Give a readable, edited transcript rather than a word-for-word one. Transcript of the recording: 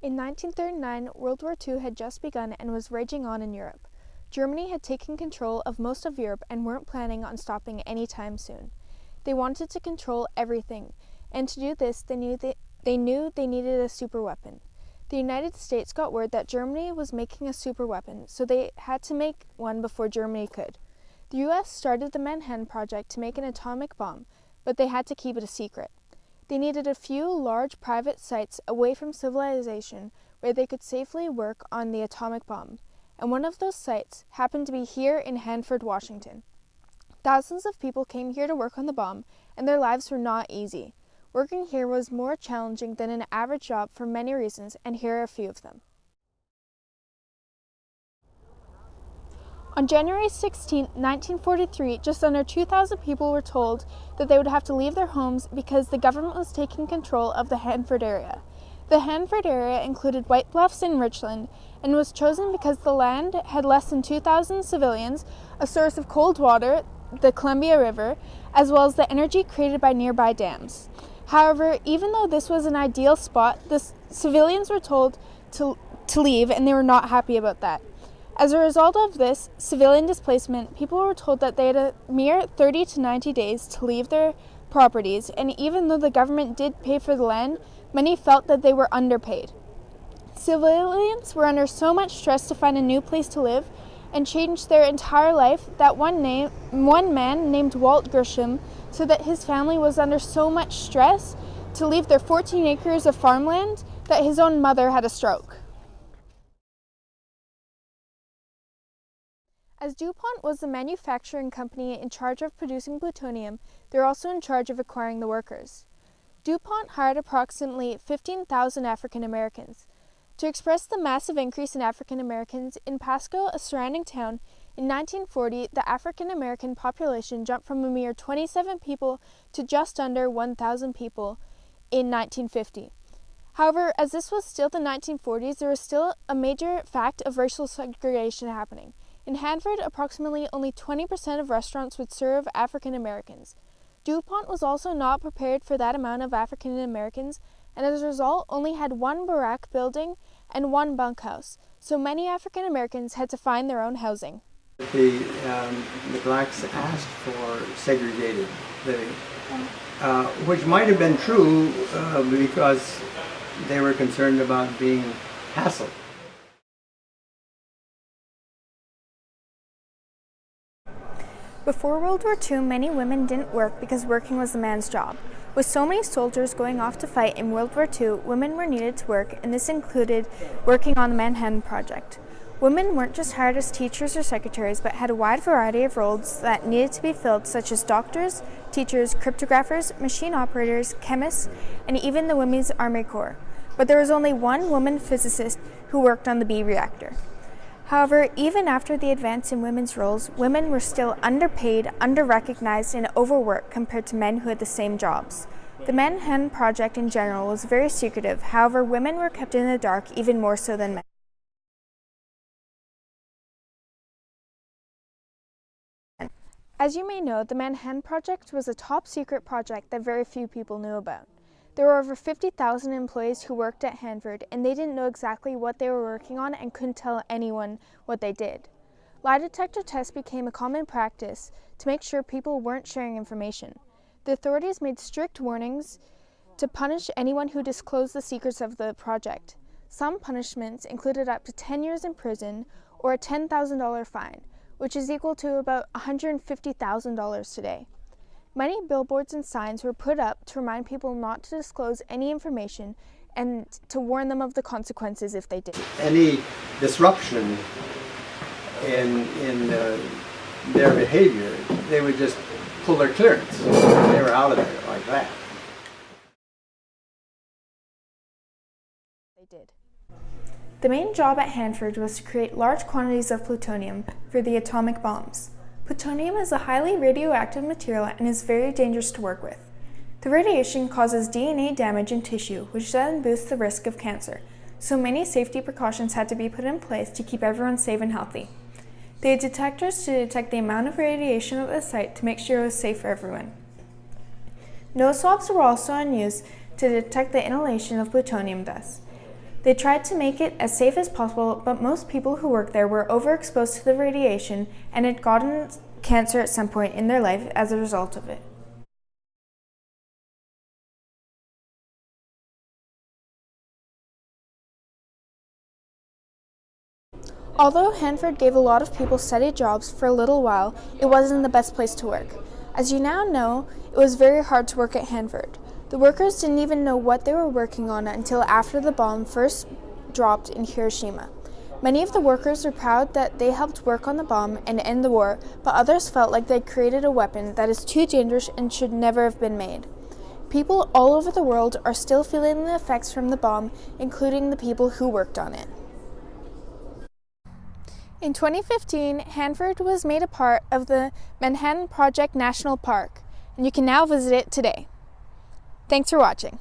In 1939, World War II had just begun and was raging on in Europe. Germany had taken control of most of Europe and weren't planning on stopping anytime soon. They wanted to control everything, and to do this they knew they needed a superweapon. The United States got word that Germany was making a superweapon, so they had to make one before Germany could. The U.S. started the Manhattan Project to make an atomic bomb, but they had to keep it a secret. They needed a few large private sites away from civilization where they could safely work on the atomic bomb, and one of those sites happened to be here in Hanford, Washington. Thousands of people came here to work on the bomb, and their lives were not easy. Working here was more challenging than an average job for many reasons, and here are a few of them. On January 16, 1943, just under 2,000 people were told that they would have to leave their homes because the government was taking control of the Hanford area. The Hanford area included White Bluffs and Richland, and was chosen because the land had less than 2,000 civilians, a source of cold water, the Columbia River, as well as the energy created by nearby dams. However, even though this was an ideal spot, the civilians were told to leave, and they were not happy about that. As a result of this civilian displacement, people were told that they had a mere 30 to 90 days to leave their properties, and even though the government did pay for the land, many felt that they were underpaid. Civilians were under so much stress to find a new place to live and change their entire life that one man named Walt Grisham said that his family was under so much stress to leave their 14 acres of farmland that his own mother had a stroke. As DuPont was the manufacturing company in charge of producing plutonium, they were also in charge of acquiring the workers. DuPont hired approximately 15,000 African Americans. To express the massive increase in African Americans, in Pasco, a surrounding town, in 1940, the African American population jumped from a mere 27 people to just under 1,000 people in 1950. However, as this was still the 1940s, there was still a major fact of racial segregation happening. In Hanford, approximately only 20% of restaurants would serve African Americans. DuPont was also not prepared for that amount of African Americans, and as a result only had one barrack building and one bunkhouse, so many African Americans had to find their own housing. The blacks asked for segregated living, which might have been true because they were concerned about being hassled. Before World War II, many women didn't work because working was the man's job. With so many soldiers going off to fight in World War II, women were needed to work, and this included working on the Manhattan Project. Women weren't just hired as teachers or secretaries, but had a wide variety of roles that needed to be filled, such as doctors, teachers, cryptographers, machine operators, chemists, and even the Women's Army Corps. But there was only one woman physicist who worked on the B reactor. However, even after the advance in women's roles, women were still underpaid, under-recognized, and overworked compared to men who had the same jobs. The Manhattan Project in general was very secretive, however, women were kept in the dark even more so than men. As you may know, the Manhattan Project was a top-secret project that very few people knew about. There were over 50,000 employees who worked at Hanford, and they didn't know exactly what they were working on and couldn't tell anyone what they did. Lie detector tests became a common practice to make sure people weren't sharing information. The authorities made strict warnings to punish anyone who disclosed the secrets of the project. Some punishments included up to 10 years in prison or a $10,000 fine, which is equal to about $150,000 today. Many billboards and signs were put up to remind people not to disclose any information and to warn them of the consequences if they did. Any disruption in their behavior, they would just pull their clearance. They were out of there like that. They did. The main job at Hanford was to create large quantities of plutonium for the atomic bombs. Plutonium is a highly radioactive material and is very dangerous to work with. The radiation causes DNA damage in tissue, which then boosts the risk of cancer, so many safety precautions had to be put in place to keep everyone safe and healthy. They had detectors to detect the amount of radiation at the site to make sure it was safe for everyone. Nose swabs were also in use to detect the inhalation of plutonium dust. They tried to make it as safe as possible, but most people who worked there were overexposed to the radiation and had gotten cancer at some point in their life as a result of it. Although Hanford gave a lot of people steady jobs for a little while, it wasn't the best place to work. As you now know, it was very hard to work at Hanford. The workers didn't even know what they were working on until after the bomb first dropped in Hiroshima. Many of the workers were proud that they helped work on the bomb and end the war, but others felt like they created a weapon that is too dangerous and should never have been made. People all over the world are still feeling the effects from the bomb, including the people who worked on it. In 2015, Hanford was made a part of the Manhattan Project National Park, and you can now visit it today. Thanks for watching.